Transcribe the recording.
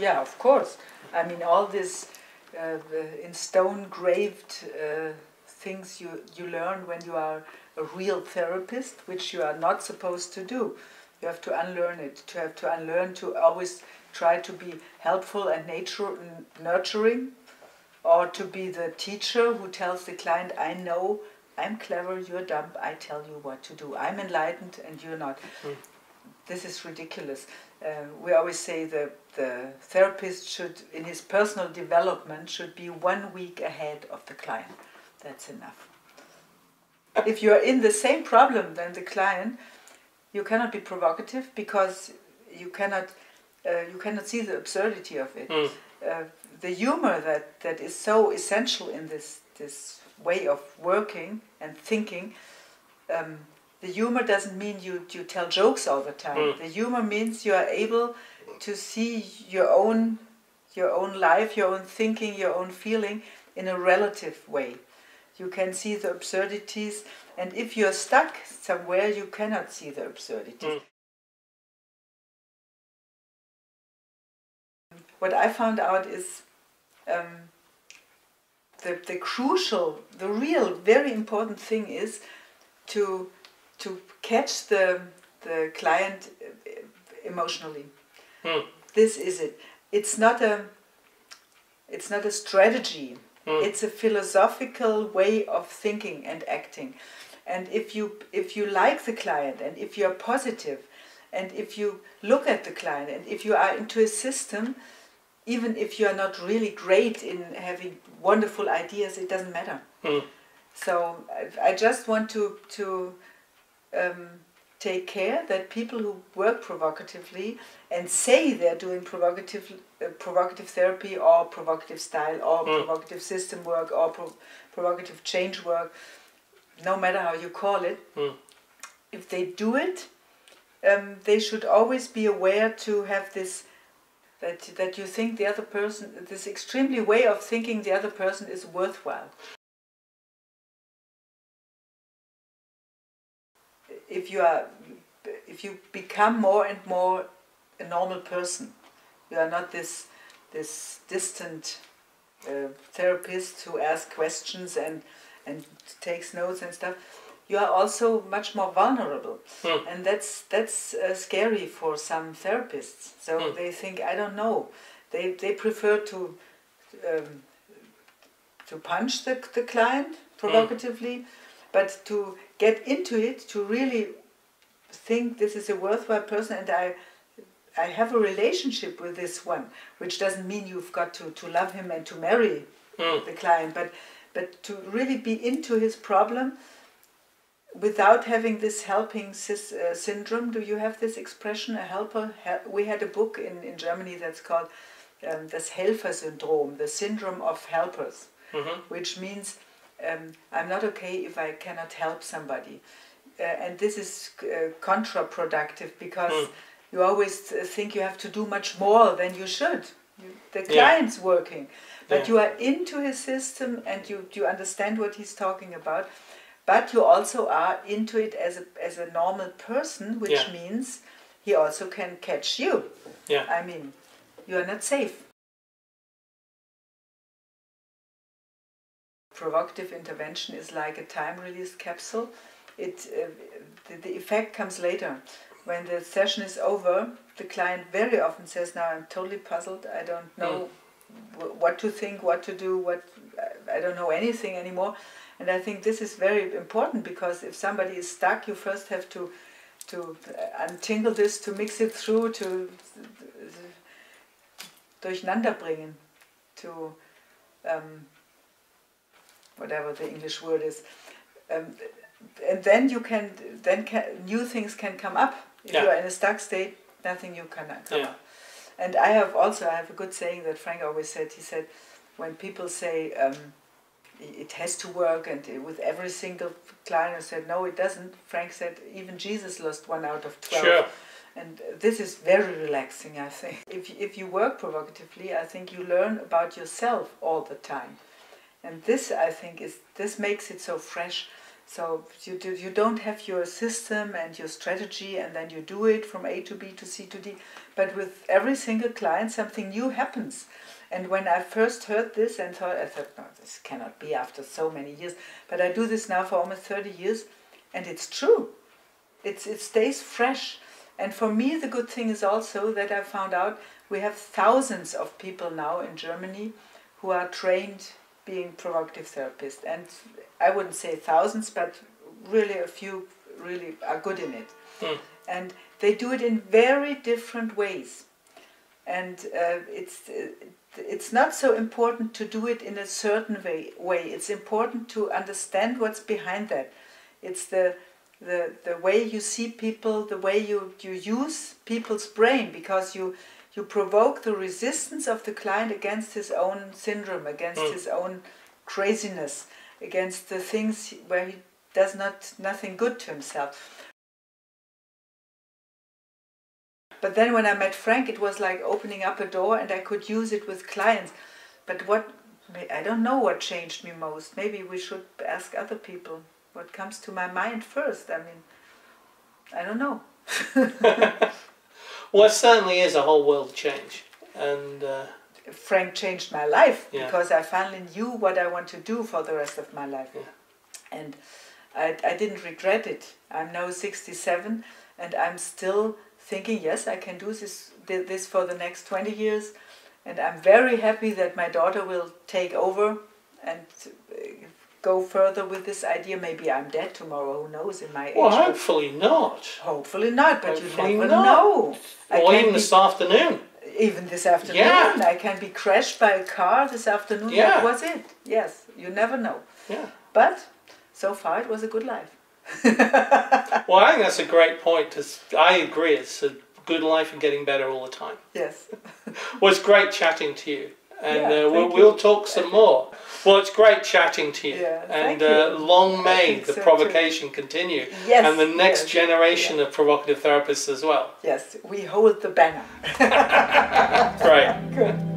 yeah, of course. I mean, all this in stone graved things you learn when you are a real therapist, which you are not supposed to do. You have to unlearn it. You have to unlearn to always try to be helpful and nurturing, or to be the teacher who tells the client, I know, I'm clever, you're dumb, I tell you what to do. I'm enlightened and you're not. This is ridiculous. We always say the therapist should, in his personal development, should be 1 week ahead of the client. That's enough. If you're in the same problem than the client, you cannot be provocative because you cannot see the absurdity of it. The humor that is so essential in this way of working and thinking. The humor doesn't mean you tell jokes all the time. The humor means you are able to see your own life, your own thinking, your own feeling in a relative way. You can see the absurdities, and if you're stuck somewhere, you cannot see the absurdities. What I found out is the crucial, the real, very important thing is to catch the client emotionally. This is it. It's not a strategy. It's a philosophical way of thinking and acting. And if you like the client, and if you are positive, and if you look at the client, and if you are into a system, even if you are not really great in having wonderful ideas, it doesn't matter. So I just want to take care that people who work provocatively and say they're doing provocative therapy or provocative style or provocative system work or provocative change work, no matter how you call it, if they do it, they should always be aware to have this, that you think the other person, this extremely way of thinking the other person is worthwhile. If you become more and more a normal person, you are not this distant therapist who asks questions and takes notes and stuff. You are also much more vulnerable, and that's scary for some therapists. So they think, I don't know. They prefer to punch the client provocatively, but to get into it, to really think this is a worthwhile person, and I have a relationship with this one, which doesn't mean you've got to love him and to marry the client, but to really be into his problem without having this helping syndrome. Do you have this expression, a helper? We had a book in Germany that's called das Helfersyndrom, the syndrome of helpers, which means I'm not okay if I cannot help somebody. And this is counterproductive because you always think you have to do much more than you should. The client's working, but you are into his system and you understand what he's talking about, but you also are into it as a normal person, which means he also can catch you. I mean, you are not safe. Provocative intervention is like a time-release capsule. The effect comes later. When the session is over, the client very often says, now I'm totally puzzled, I don't know what to think, what to do, I don't know anything anymore. And I think this is very important, because if somebody is stuck, you first have to untangle this, to mix it through, to durcheinander bringen, to whatever the English word is, and then new things can come up. If you are in a stuck state, nothing new can come up. And I have a good saying that Frank always said. He said, when people say it has to work, and with every single client I said no, it doesn't. Frank said even Jesus lost 1 out of 12. Sure. And this is very relaxing, I think. If you work provocatively, I think you learn about yourself all the time. And this, I think, this makes it so fresh, So you don't have your system and your strategy and then you do it from A to B to C to D. But with every single client, something new happens. And when I first heard this and I thought, no, this cannot be after so many years. But I do this now for almost 30 years, and it's true. It stays fresh. And for me, the good thing is also that I found out we have thousands of people now in Germany who are trained being provocative therapists. And I wouldn't say thousands, but really a few really are good in it. Mm. And they do it in very different ways. And it's not so important to do it in a certain way. It's important to understand what's behind that. It's the way you see people, the way you use people's brain, because you provoke the resistance of the client against his own syndrome, against his own craziness, against the things where he does nothing good to himself. But then when I met Frank, it was like opening up a door and I could use it with clients. But I don't know what changed me most. Maybe we should ask other people what comes to my mind first. I mean, I don't know. Well, it certainly is a whole world change. And Frank changed my life because I finally knew what I want to do for the rest of my life. Yeah. And I didn't regret it. I'm now 67 and I'm still thinking, yes, I can do this for the next 20 years. And I'm very happy that my daughter will take over and go further with this idea. Maybe I'm dead tomorrow, who knows, in my age. Well, hopefully not. Hopefully not, but hopefully you never know. Or even this afternoon. Even this afternoon. Yeah. I can be crashed by a car this afternoon. Yeah. That was it. Yes, you never know. Yeah. But so far it was a good life. Well, I think that's a great point. I agree. It's a good life and getting better all the time. Yes. Well, it's great chatting to you. And we'll talk some more. Well, it's great chatting to you. Yeah, and long may the provocation continue. Yes, and the next generation of provocative therapists as well. Yes, we hold the banner. Great. Good.